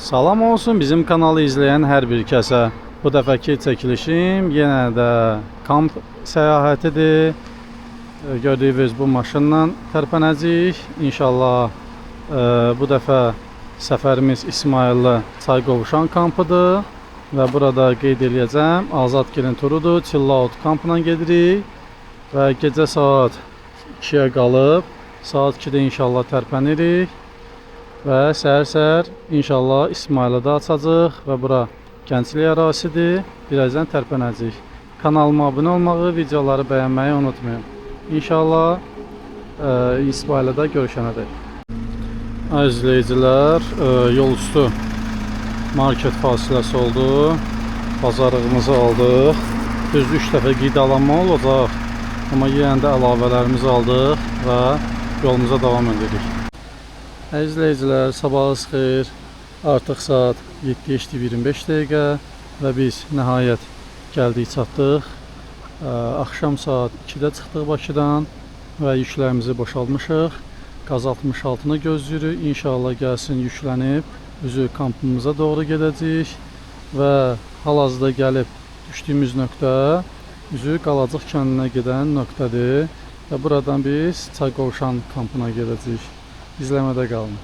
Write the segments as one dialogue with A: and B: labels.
A: Salam olsun bizim kanalı izleyen hər bir kəsə. Bu dəfəki çəkilişim yenə də kamp səyahətidir. Gördüyünüz bu maşınla tərpənəcəyik. İnşallah bu dəfə səfərimiz İsmayıllı Çayqovuşan kampıdır. Və burada qeyd edəcəm, Azadgilin turudur. Chillout kampına gedirik. Və gecə saat 2-yə qalıb, saat 2-də inşallah tərpənirik. Və səhər-səhər inşallah İsmayılıda açacaq və bura gənclik ərazisidir. Birazdan tərpənəcəyik. Kanalıma abunə olmağı, videoları bəyənməyi unutmayın. İnşallah İsmayılıda görüşənədək. Əziz izləyicilər, yol üstü market fasiləsi oldu. Bazarlığımızı aldıq. Düz 3 dəfə qidalanma olacaq. Amma yenə də əlavələrimizi aldıq və yolumuza davam edirik. Əziz izləyicilər, sabahınız xeyir. Artıq saat 7:25 dəqiqə və biz nəhayət gəldik, çatdıq. Axşam saat 2-də çıxdıq Bakıdan və yüklərimizi boşaltmışıq. Qaz 66-nı gözləyirik. İnşallah gəlsin, yüklənib üzü kampımıza doğru gedəcəyik və hal-hazırda gəlib düşdüyümüz nöqtə üzü Qalacıq kəndinə gedən nöqtədir və buradan biz Çayqovuşan kampına gedəcəyik. İzləmədə qalın.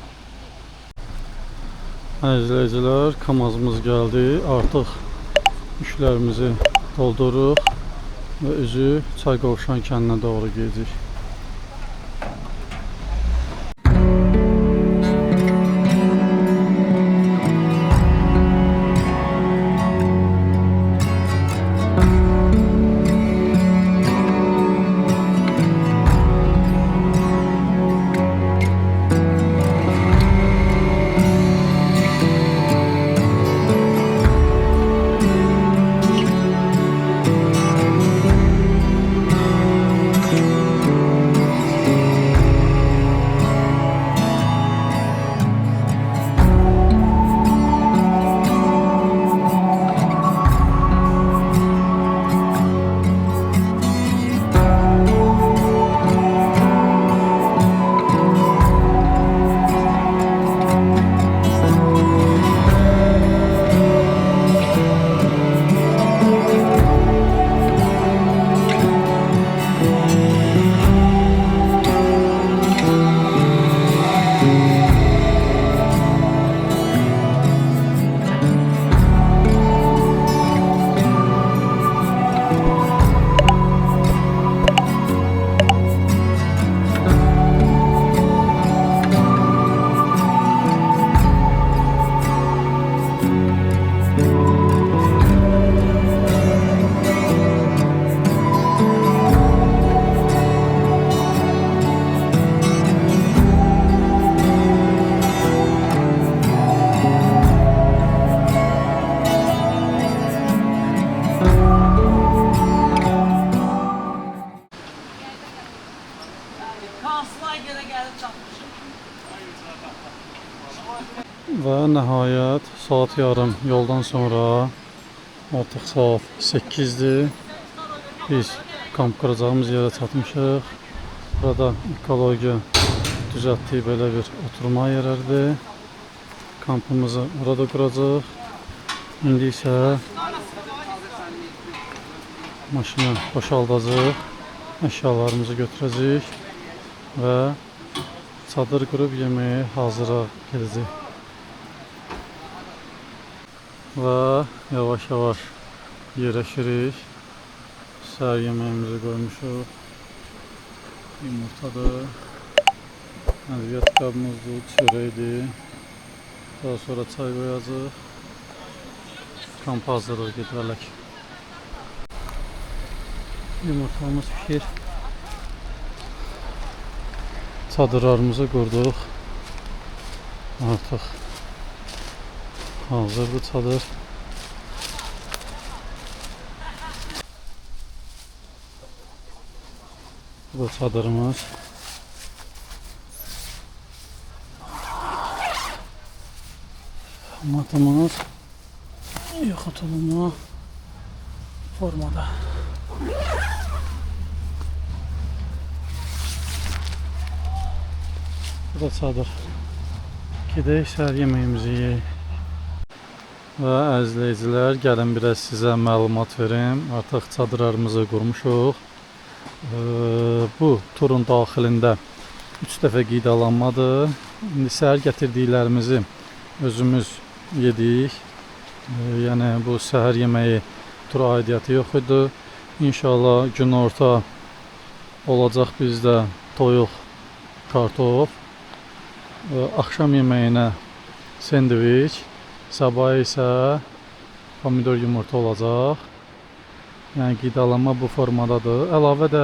A: Əzizləyicilər, kamazımız gəldi. Artıq yüklərimizi doldururuq və üzü Çayqovuşan kəndinə doğru gedəcəyik. Və nəhayət saat yarım yoldan sonra artıq saat 8-dir. Biz kamp quracağımız yerə çatmışıq. Burada ekologiya düzəltdiyi belə bir oturma yerləridir. Kampımızı orada quracaq. İndi isə maşını boşaldacaq. Əşyalarımızı götürəcək və çadır qurub yeməyə hazıra gedəcək. Və yavaş-yavaş yerləşirik. Səhər yeməyimizi qoymuşuq. Yumurtadır. Ədviyyat qabımızdır, çörəkdir. Daha sonra çay qoyacaq. Kamp hazırlıq gedərək. Yumurtamız pişir. Çadırlarımızı qurduq. Artıq hazırdır çadır. Bu da çadırımız. Matımız yoxutulma formada. Bu da çadır. Gedək səhər yeməyimizi yeyək. Və əzizləyicilər, gəlin biraz sizə məlumat verim. Artıq çadırlarımızı qurmuşuq. Bu turun daxilində 3 dəfə qidalanmadır. İndi səhər gətirdiklərimizi özümüz yedik. Yəni bu səhər yeməyi tura aidiyyatı yox idi. İnşallah günorta olacaq bizdə toyuq, kartof. Axşam yeməyinə sendviç. Sabah isə pomidor yumurta olacaq. Yəni qidalanma bu formadadır. Əlavə də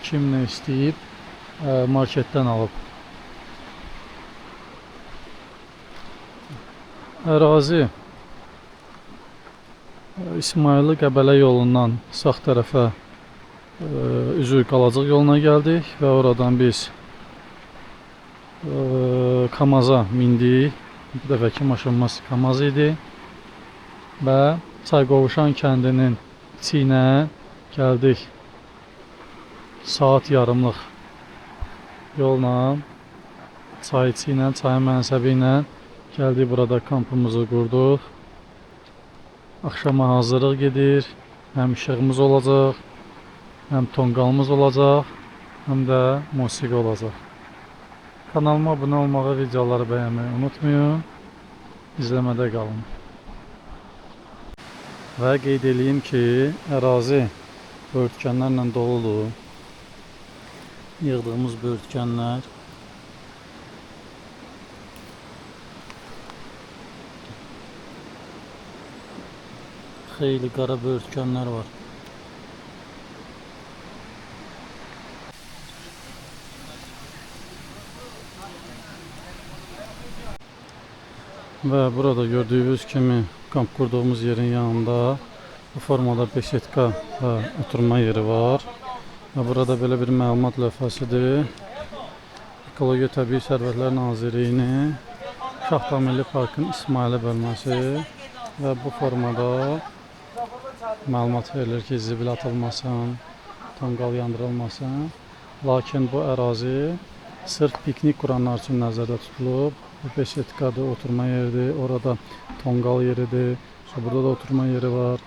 A: kim nə istəyib marketdən alıb. Ərazi İsmayıllı Qəbələ yolundan sağ tərəfə üzü Qalacaq yoluna gəldik və oradan biz Kamaza mindik. Bu dəfəki maşınımız Kamaz idi və Çayqovuşan kəndinin içinə gəldik. Saat yarımlıq yolla çay içinə, çayın mənsəbi ilə gəldik, burada kampımızı qurduq. Axşama hazırlıq gedir. Həm işığımız olacaq, həm tonqalımız olacaq, həm də musiqi olacaq. Kanalıma abunə olmağı, videoları bəyənməyi unutmayın. İzləmədə qalın. Və qeyd edeyim ki, ərazi böyürtkənlərlə doludur. Yığdığımız böyürtkənlər xeyli qara böyürtkənlər var. Və burada gördüyünüz kimi kamp kurduğumuz yerin yanında bu formada beşetka və oturma yeri var. Və burada belə bir məlumat lövhəsidir. Ekologiya Təbii Sərvətlər Nazirliyinin Şahdağ Milli Parkın İsmayılı bölməsi və bu formada məlumat verilir ki, zibil atılmasın, tonqal yandırılmasın. Lakin bu ərazi sırf piknik quranlar üçün nəzərdə tutulub. Bu beşetkadır, oturma yeridir, orada tonqal yeridir, burada da oturma yeri var.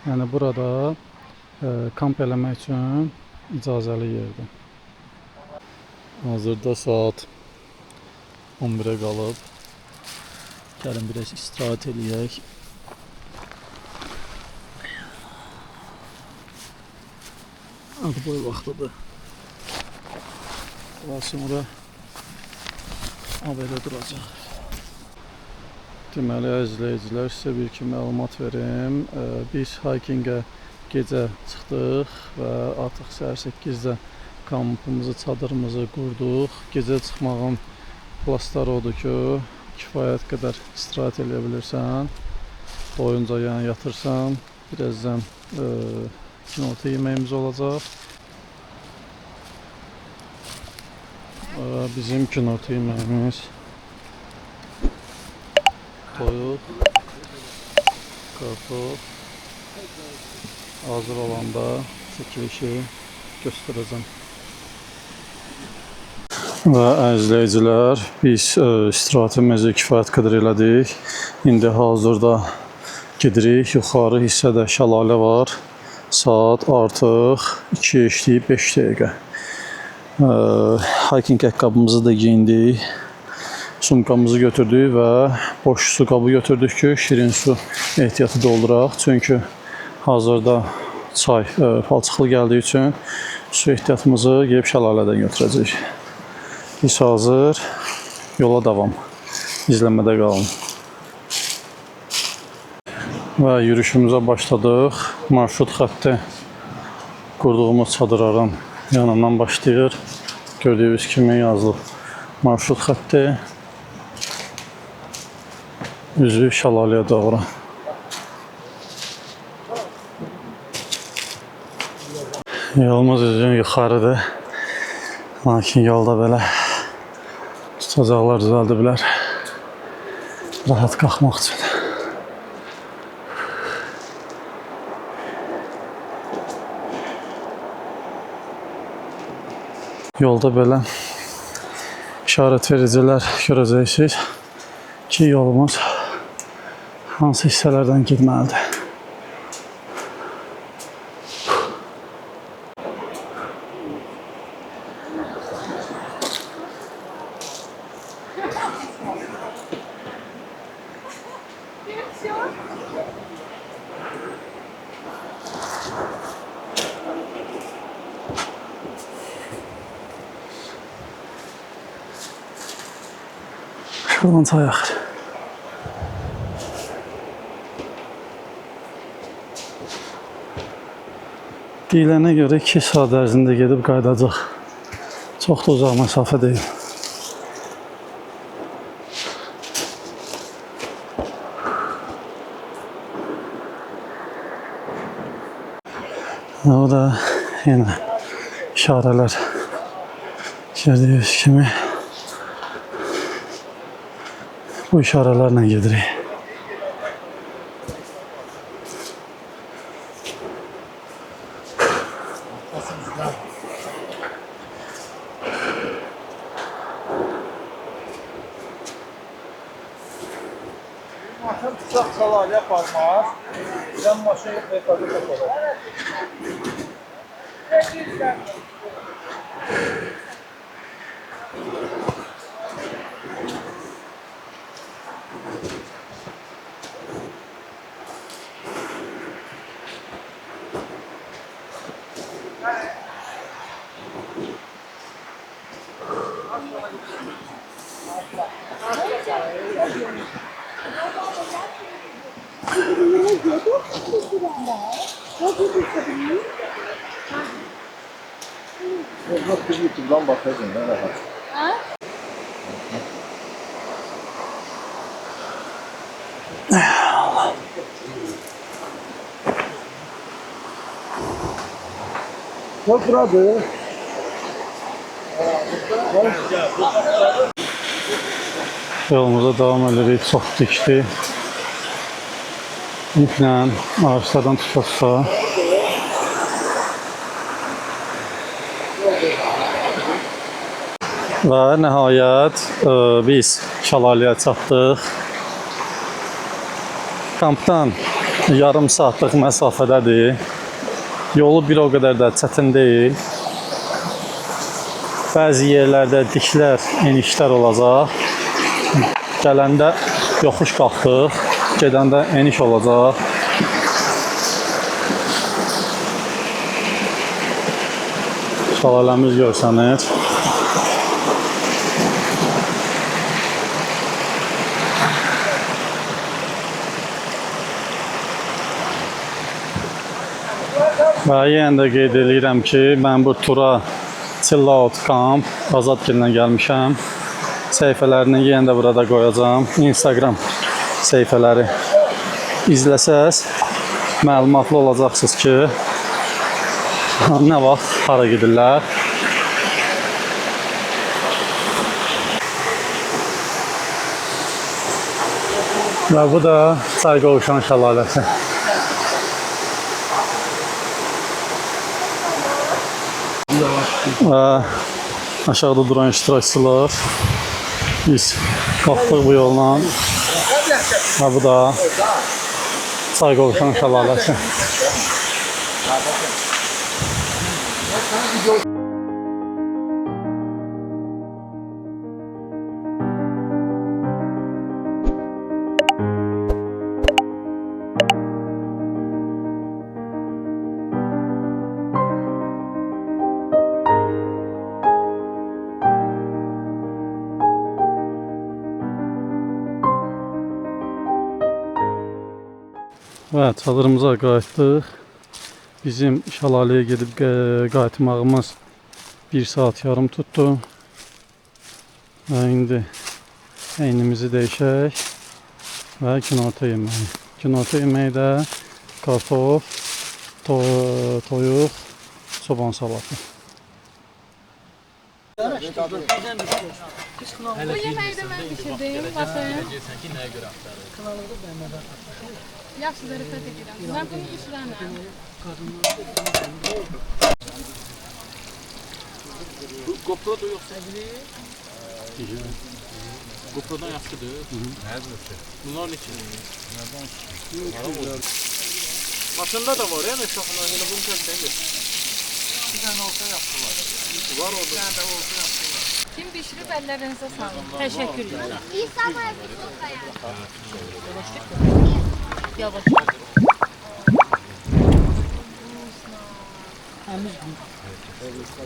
A: Yəni burada kamp eləmək üçün icazəli yerdir. Hazırda saat 11-ə qalıb. Gəlin biraz istirahət eləyək. Ad boy vaxtıdır. Daha sonra belə duracaq. Deməli, əzizləyicilər, sizə bir iki məlumat verim. Biz hikingə gecə çıxdıq və artıq səhər 8-də kampımızı, çadırımızı qurduq. Gecə çıxmağın plusları odur ki, kifayət qədər istirahət edə bilirsən. Doyunca yəni yatırsan. Birazdan günorta yeməyimiz olacaq. Bizim günorta yeməyimiz toyuq, kartof. Hazır olanda çəkilişi göstərəcəm. Və əzizləyicilər, biz istirahətimizi kifayət qədər elədik. İndi hazırda gedirik. Yuxarı hissədə şəlalə var. Saat artıq 2:05 dəqiqə. Hiking ayaqqabımızı da giyindik. Sumkamızı götürdük və boş su qabı götürdük ki, şirin su ehtiyatı dolduraq. Çünki hazırda çay palçıqlı gəldiyi üçün su ehtiyatımızı gedib şəlalədən götürəcəyik. Biz hazır, yola davam. İzləmədə qalın. Və yürüyüşümüzə başladıq. Marşrut xətti qurduğumuz çadırların yanından başlayır. Gördüyünüz kimi yazılıb marşrut xətti. Üzü şəlaləyə doğru. Yolumuz üzün yuxarıdır. Lakin yolda belə tutacaqlar düzəldiblər. Rahat qalxmaq üçün. Yolda belə işarət vericilər görəcəksiniz ki, yolumuz hansı hissələrdən getməlidir? Şuradan çay axır. Deyilənə görə 2 saat ərzində gedib qayıdacaq. Çox da uzaq məsafə deyil. O da yenə işarələr gördüyünüz kimi bu işarələrlə gedirik.
B: Maşın tutaq çalarya parmaz. Ben maşın rekabı taparım. Yok bir YouTube'dan bakıyordum ben rahat. Yok burada.
A: Yolumuza davam edirik. Çox dikdi. İplə ağaçlardan tutsa. Və nəhayət biz şəlaləyə çatdıq. Kampdan yarım saatlıq məsafədədir. Yolu bir o qədər də çətin deyil. Bəzi yerlərdə diklər, enişlər olacaq. Gələndə yoxuş qalxdıq, gedəndə eniş olacaq. Şəlaləmiz görsənir. Və yenə də qeyd edirəm ki, mən bu tura Chill Out Camp Azadgildən gəlmişəm. Səhifələrini yenə də burada qoyacağam. Instagram səhifələri izləsəz məlumatlı olacaqsınız ki, nə vaxt, hara gedirlər. Və bu da Çayqovuşan şəlaləsi. Və aşağıda duran iştirakçılar, biz qalxdıq bu yolla və bu da Çayqovuşan şəlaləsi. Və çadırımıza qayıtdıq. Bizim şəlaləyə gedib qayıtmağımız 1 saat yarım tutdu. Və indi əynimizi dəyişək və günorta yeməyi. Günorta yeməyi də kartof, toyuq, çoban salatı.
C: Bu yemeği de ben pişirdim. Bakın. Yaxşı zərifət edirəm. Mən bunu pişirənəm.
B: GoPro da yok sevgili.
D: GoPro'dan yaxşıdır.
B: Nədir ki?
D: Bunlar neçə? Maşında da var ya, ne şoxuna, elə bunu kəsdən
B: Bir dənə olsa yaxşılar.
D: var orada.
B: Bir dənə də olsa yaxşılar.
C: Kim pişirib əllərinize sağlık. Teşekkürler. Yavaş.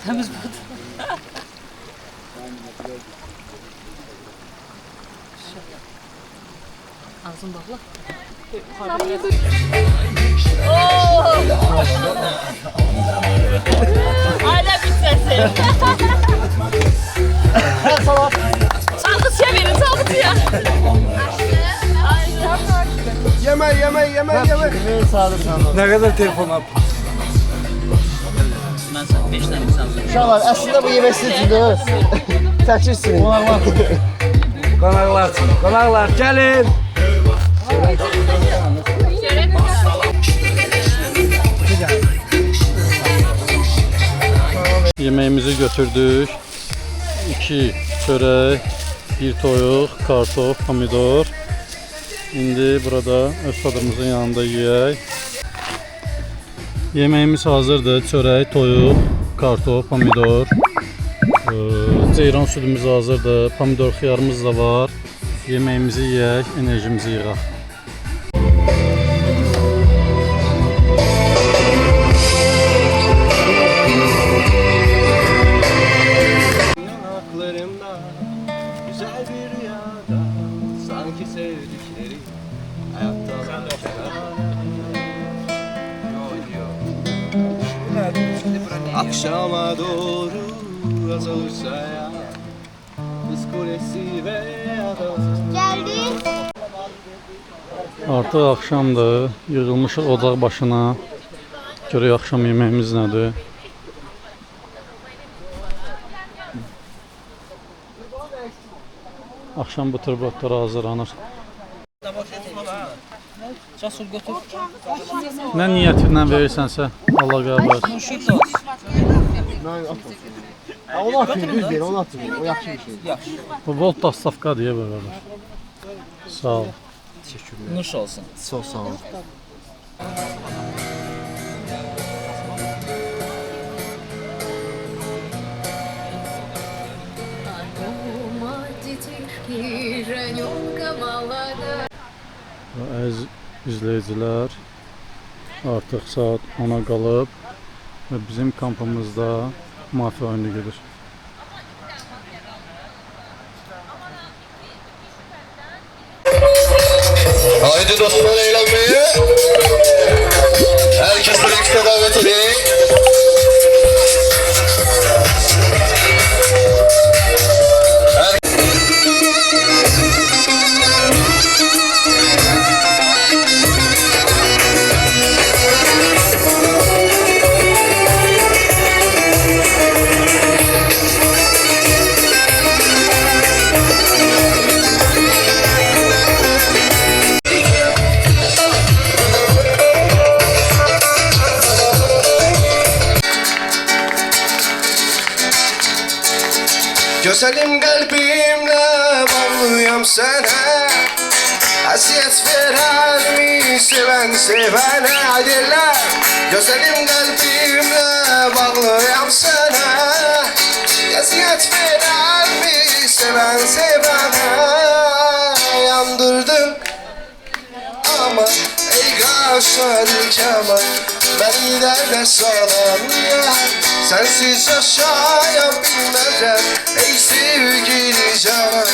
E: Temiz bu. Ağzın bağlı.
F: Hala bitmesin. Salgıtıya verin, salgıtıya.
B: Yemək. Nə qədər telefon al?
E: Ben sana 5 tane misal vereyim.
G: Uşaqlar, əslində bu yemək sizin üçündür. Çəkirsiniz.
B: Qonaqlar, gəlin.
A: Yemeğimizi götürdük. 2 çörek, 1 toyuq, kartof, pomidor. İndi burada öz tadımızın yanında yiyək. Yemeğimiz hazırdır. Çörek, toyuq, kartof, pomidor. Ceyran südümüz hazırdır. Pomidor xiyarımız da var. Yemeğimizi yiyək, enerjimizi yığaq.
B: Yanaklarımda güzel bir rüyada sanki sevdikleri hayatta akşama doğru azalırsa ya Kız Kulesi ve
A: Artıq axşamdır. Yığılmışıq ocaq başına. Görək axşam yeməyimiz nədir? Axşam buterbrodlar hazırlanır.
E: Cəsur götür.
A: Nə niyyətinlə verirsənsə, Allah qəbul etsin.
E: Şükür olsun.
G: Onu atın, düz deyil, onu atın. O yaxşı bir şey.
E: Yaxşı.
A: Bu volt dastavka deyə belə. Sağ ol.
E: Nuş olsun.
G: Çox sağ olun.
A: Əziz izləyicilər, artıq saat 10-a qalıb və bizim kampımızda mafiya oyunu gedir.
H: Haydi dostlar eğlenmeye. Herkes birlikte davet edeyim. Güzelim kalbimle bağlıyam sana. Hasiyet veren mi seven sevene adiller. Güzelim kalbimle bağlıyam sana. Hasiyet veren mi seven sevene. Yandırdın ama ey kaşlar keman. Beni derde salan ya. Sensiz yaşayabilmezem ey sevgili canan.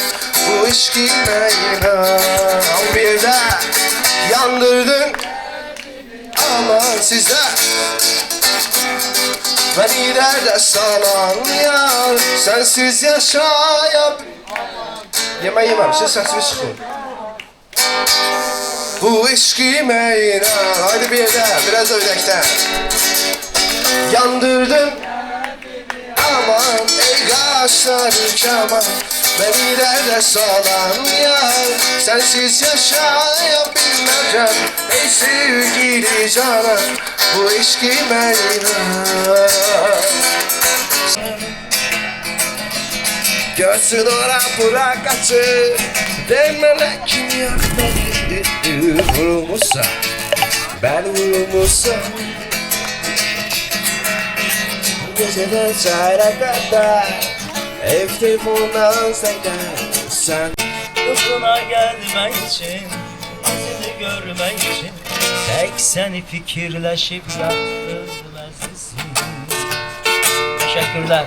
H: Bu işkime inan bir de yandırdın aman size. Beni derde salan ya. Sensiz yemem siz sesimi çıkın. Bu işkime inan. Haydi bir de biraz öylekten. Yandırdın aman ey kaşlar keman. Beni derde salan ya. Sensiz yaşayabilmezem ey sevgili canan. Bu işkime inan. Görsün ora bura kaçır Demele kim yak beni Vurulmuşsa Ben vurulmuşsa Geceden çayra kadar Ev telefondan sen
I: Yokluğuna gelmek için Seni görmek için Tek seni fikirleşip özlemezsin Teşekkürler.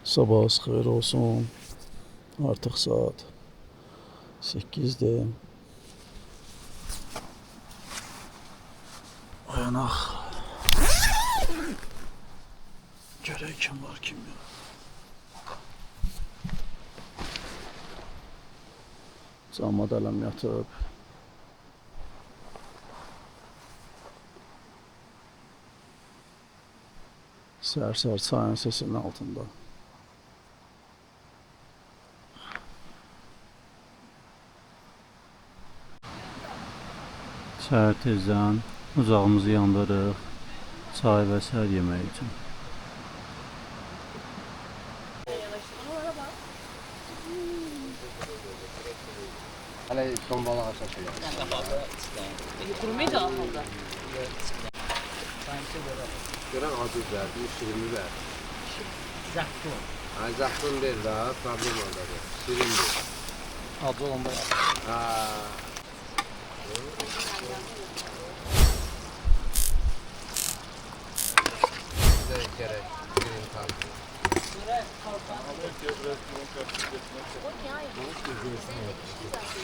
A: Sabahınız xeyir olsun. Artıq saat 8-dir. Oyanaq. Görək kim var, kim yox. Cama dələm yatıb. Səhər-səhər çayın sesinin altında. Səhər tezdən ocağımızı yandırıq, çay və səhər yeməyi üçün.
G: Hələ ton balığa çəkir.
E: Kurumayı da almalı.
B: Görən acı ver, bir şirini ver.
E: Zəhtun.
B: Ay zahtın değil daha, problem oradadır. Şirindir.
E: Acı olanda ya.
B: Ha. Güzel gerek, şirin tatlı.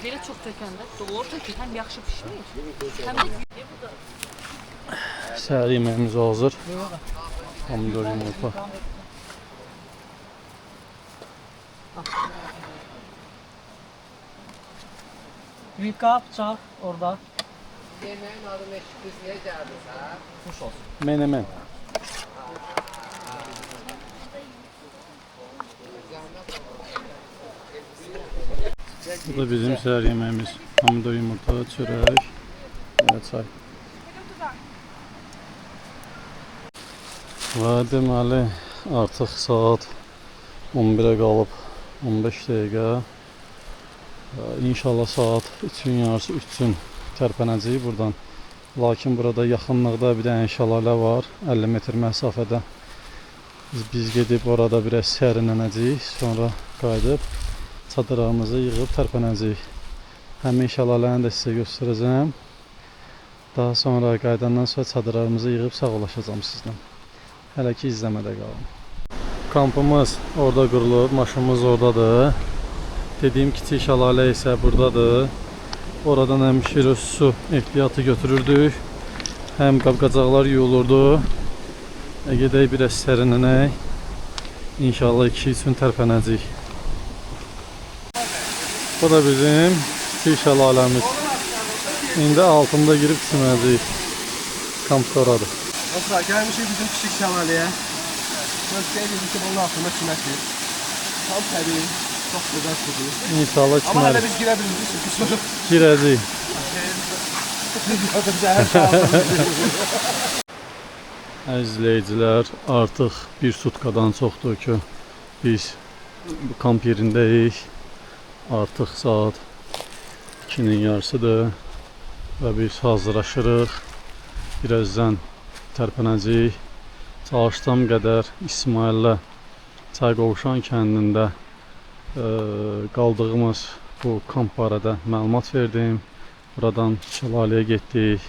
E: Belə çox tökəndə doğru tökür, həm yaxşı pişmir, həm də
A: Səhər yeməyimiz hazır. Pomidor yumurta.
E: Yumurta, bıçaq orada.
G: Yeməyin adını eşitdiniz, niyə gəldiniz, hə?
E: Xoş olsun.
A: Menemen. Bu da bizim səhər yeməyimiz. Pomidor yumurta, çörək və çay. Və deməli artıq saat 11-ə qalıb 15 dəqiqə. İnşallah saat 3-ün yarısı 3-ün tərpənəcəyik buradan. Lakin burada yaxınlıqda bir dənə şəlalə var, 50 metr məsafədə. Biz gedib orada biraz sərinlənəcəyik, sonra qayıdıb çadırlarımızı yığıb tərpənəcəyik. Həmin şəlaləni də sizə göstərəcəm. Daha sonra qayıdandan sonra çadırlarımızı yığıb sağollaşacağım sizlə. Hələ ki izləmədə qalın. Kampımız orada qurulub, maşınımız oradadır. Dediyim kiçik şəlalə isə buradadır. Oradan həm su ehtiyatı götürürdük, həm qab-qacaqlar yuyulurdu. Gedək biraz sərinlənək. İnşallah 2 üçün tərpənəcəyik. Bu da bizim kiçik şəlaləmiz. İndi altında girib çiməcəyik. Kamp oradır.
G: Dostlar, gəlmişik bizim kiçik şəlaləyə. Mən istəyirdim ki, bunun altında çiməkdir. Tam təbii, çox gözəl sudur.
A: İnşallah
G: Amma hələ
A: çimərik.
G: biz girə bilmirik, çünki su
A: Girəcəyik. Əziz izləyicilər, artıq bir sutkadan çoxdur ki, biz bu kamp yerindəyik. Artıq saat 2-nin yarısıdır və biz hazırlaşırıq. Birazdan tərpənəcəyik. Çalışdığım qədər İsmaillə Çayqovşan kəndində qaldığımız bu kamp barədə məlumat verdim. Buradan şəlaləyə getdik.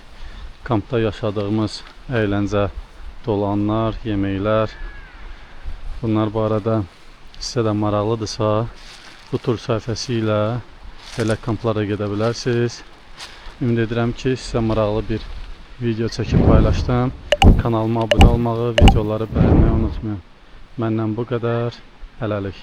A: Kampda yaşadığımız əyləncə, dolanlar, yeməklər. Bunlar barədə sizə də maraqlıdırsa, bu tur səhifəsi ilə belə kamplara gedə bilərsiniz. Ümid edirəm ki, sizə maraqlı bir video çəkib paylaşdım. Kanalıma abunə olmağı, videoları bəyənməyi unutmayın. Məndən bu qədər. Hələlik.